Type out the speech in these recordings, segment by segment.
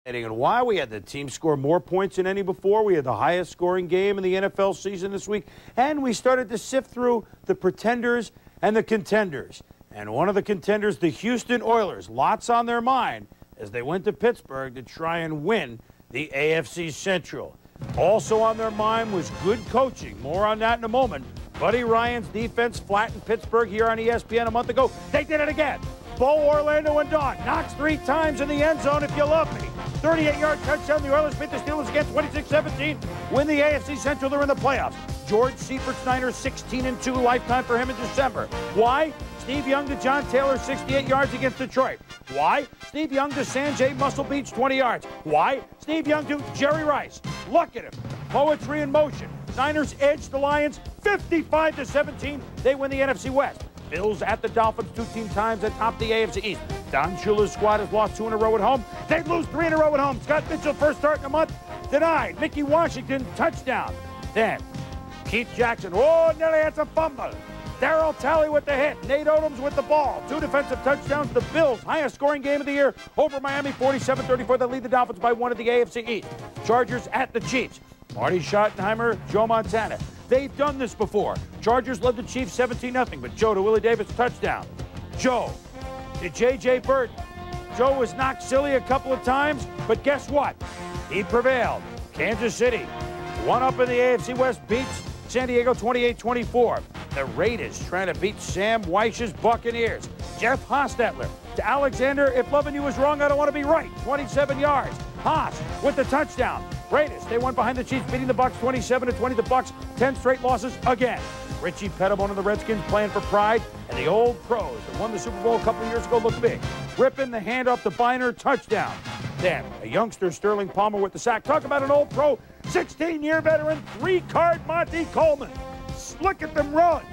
And why we had the team score more points than any before. We had the highest scoring game in the NFL season this week. And we started to sift through the pretenders and the contenders. And one of the contenders, the Houston Oilers, lots on their mind as they went to Pittsburgh to try and win the AFC Central. Also on their mind was good coaching. More on that in a moment. Buddy Ryan's defense flattened Pittsburgh here on ESPN a month ago. They did it again. Bo, Orlando, and Don. Knox 3 times in the end zone if you love me. 38-yard touchdown. The Oilers beat the Steelers again 26-17. Win the AFC Central. They're in the playoffs. George Seifert's Niners 16-2 lifetime for him in December. Why? Steve Young to John Taylor 68 yards against Detroit. Why? Steve Young to Sanjay Muscle Beach 20 yards. Why? Steve Young to Jerry Rice. Look at him. Poetry in motion. Niners edge the Lions 55-17. They win the NFC West. Bills at the Dolphins 2 times atop the AFC East. Don Shula's squad has lost 2 in a row at home. They lose 3 in a row at home. Scott Mitchell, first start in a month, denied. Mickey Washington, touchdown. Then Keith Jackson, nearly had some fumble. Darryl Talley with the hit. Nate Odoms with the ball. 2 defensive touchdowns. The Bills, highest scoring game of the year over Miami, 47-34. They lead the Dolphins by 1 at the AFC East. Chargers at the Chiefs. Marty Schottenheimer, Joe Montana. They've done this before. Chargers led the Chiefs 17-0, but Joe to Willie Davis, touchdown. Joe to J.J. Burton. Joe was knocked silly a couple of times, but guess what? He prevailed. Kansas City, 1 up in the AFC West, beats San Diego 28-24. The Raiders trying to beat Sam Weich's Buccaneers. Jeff Hostetler to Alexander, if loving you is wrong, I don't want to be right. 27 yards. Haas with the touchdown. Raiders, they won behind the Chiefs, beating the Bucs 27-20. The Bucs, 10 straight losses again. Richie Pettibone and the Redskins playing for pride. And the old pros that won the Super Bowl a couple of years ago look big. Ripping the handoff to Biner, touchdown. Then a youngster, Sterling Palmer, with the sack. Talk about an old pro, 16-year veteran, 3-card Monty Coleman. Look at them run.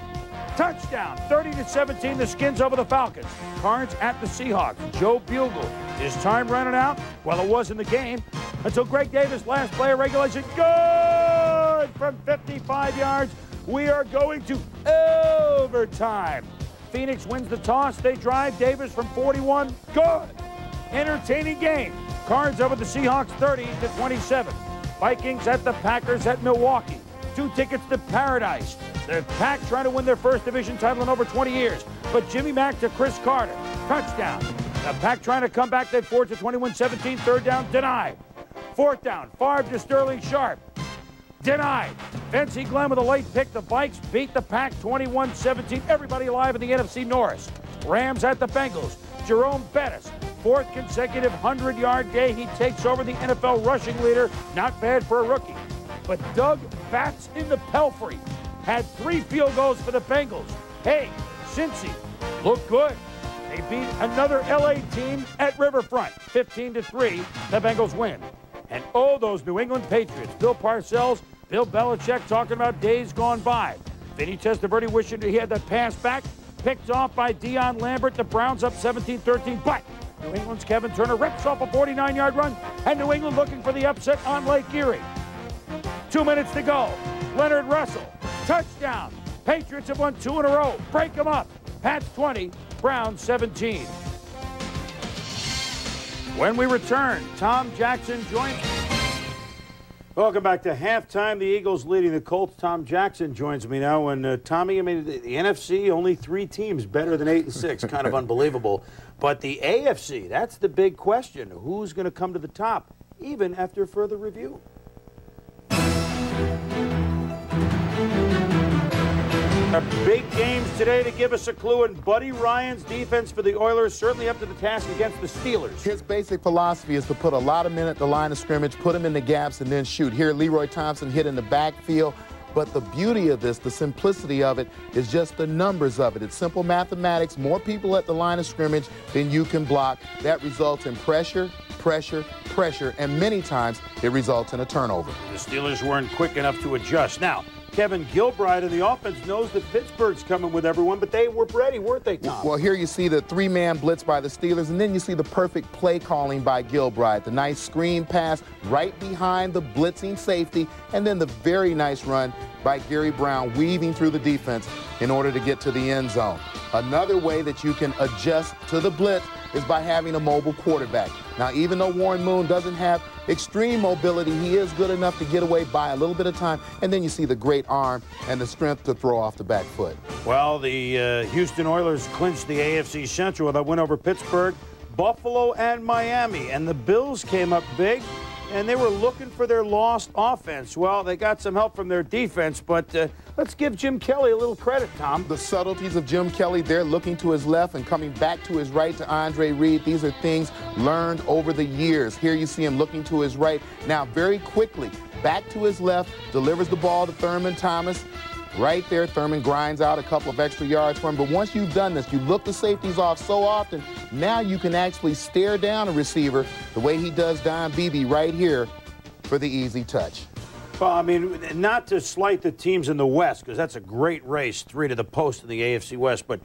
Touchdown, 30-17, the Skins over the Falcons. Carnes at the Seahawks. Joe Bugle. Is time running out? Well, it was in the game until Greg Davis, last play of regulation. Good from 55 yards. We are going to overtime. Phoenix wins the toss. They drive. Davis from 41. Good. Entertaining game. Cards over the Seahawks 30-27. Vikings at the Packers at Milwaukee. 2 tickets to paradise. The Pack trying to win their first division title in over 20 years. But Jimmy Mack to Chris Carter. Touchdown. The Pack trying to come back. They forward to 21-17. 3rd down, denied. 4th down, Favre to Sterling Sharp. Denied. Vince Glenn with a late pick. The Vikes beat the Pack 21-17. Everybody alive in the NFC North. Rams at the Bengals. Jerome Bettis, 4th consecutive 100-yard day. He takes over the NFL rushing leader. Not bad for a rookie. But Doug Bats in the Pelfrey had 3 field goals for the Bengals. Hey, Cincy, look good. They beat another LA team at Riverfront, 15-3. The Bengals win. And those New England Patriots. Bill Parcells, Bill Belichick talking about days gone by. Vinny Testaverde wishing he had that pass back. Picked off by Deion Lambert. The Browns up 17-13. But New England's Kevin Turner rips off a 49-yard run. And New England looking for the upset on Lake Erie. 2 minutes to go. Leonard Russell, touchdown. Patriots have won 2 in a row. Break them up. Pats 20. Browns 17. When we return, Tom Jackson joins me. Welcome back to halftime. The Eagles leading the Colts. Tom Jackson joins me now. And Tommy, I mean, the NFC, only 3 teams better than 8-6. Kind of unbelievable. But the AFC, that's the big question. Who's going to come to the top, even after further review? Big games today to give us a clue, and Buddy Ryan's defense for the Oilers certainly up to the task against the Steelers. His basic philosophy is to put a lot of men at the line of scrimmage, put them in the gaps, and then shoot. Here, Leroy Thompson hit in the backfield. But the beauty of this, the simplicity of it, is just the numbers of it. It's simple mathematics. More people at the line of scrimmage than you can block. That results in pressure, pressure, pressure, and many times it results in a turnover. The Steelers weren't quick enough to adjust. Now, Kevin Gilbride and the offense knows that Pittsburgh's coming with everyone, but they were ready, weren't they, Tom? Well, here you see the 3-man blitz by the Steelers, and then you see the perfect play calling by Gilbride. The nice screen pass right behind the blitzing safety, and then the very nice run by Gary Brown weaving through the defense in order to get to the end zone. Another way that you can adjust to the blitz is by having a mobile quarterback. Now, even though Warren Moon doesn't have extreme mobility, he is good enough to get away by a little bit of time, and then you see the great arm and the strength to throw off the back foot. Well, the Houston Oilers clinched the AFC Central with a win over Pittsburgh, Buffalo, and Miami, and the Bills came up big, and they were looking for their lost offense. Well, they got some help from their defense, but let's give Jim Kelly a little credit, Tom. The subtleties of Jim Kelly, they're looking to his left and coming back to his right to Andre Reed. These are things learned over the years. Here you see him looking to his right. Now, very quickly, back to his left, delivers the ball to Thurman Thomas. Right there, Thurman grinds out a couple of extra yards for him. But once you've done this, you look the safeties off so often, now you can actually stare down a receiver the way he does Don Beebe right here for the easy touch. Well, I mean, not to slight the teams in the West, because that's a great race, 3 to the post in the AFC West, but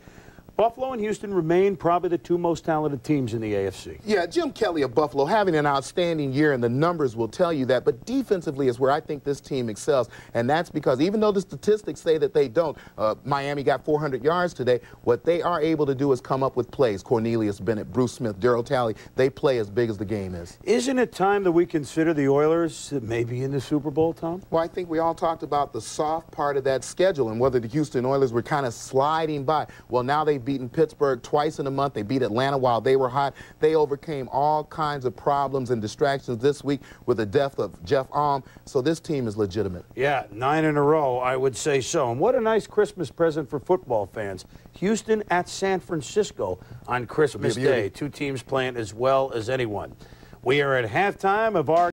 Buffalo and Houston remain probably the 2 most talented teams in the AFC. Yeah, Jim Kelly of Buffalo having an outstanding year, and the numbers will tell you that. But defensively is where I think this team excels, and that's because even though the statistics say that they don't, Miami got 400 yards today, what they are able to do is come up with plays. Cornelius Bennett, Bruce Smith, Darryl Talley, they play as big as the game is. Isn't it time that we consider the Oilers maybe in the Super Bowl, Tom? Well, I think we all talked about the soft part of that schedule and whether the Houston Oilers were kind of sliding by. Well, now they've beaten Pittsburgh twice in a month. They beat Atlanta while they were hot. They overcame all kinds of problems and distractions this week with the death of Jeff Alm. So this team is legitimate. Yeah, 9 in a row, I would say so. And what a nice Christmas present for football fans. Houston at San Francisco on Christmas Day. 2 teams playing as well as anyone. We are at halftime of our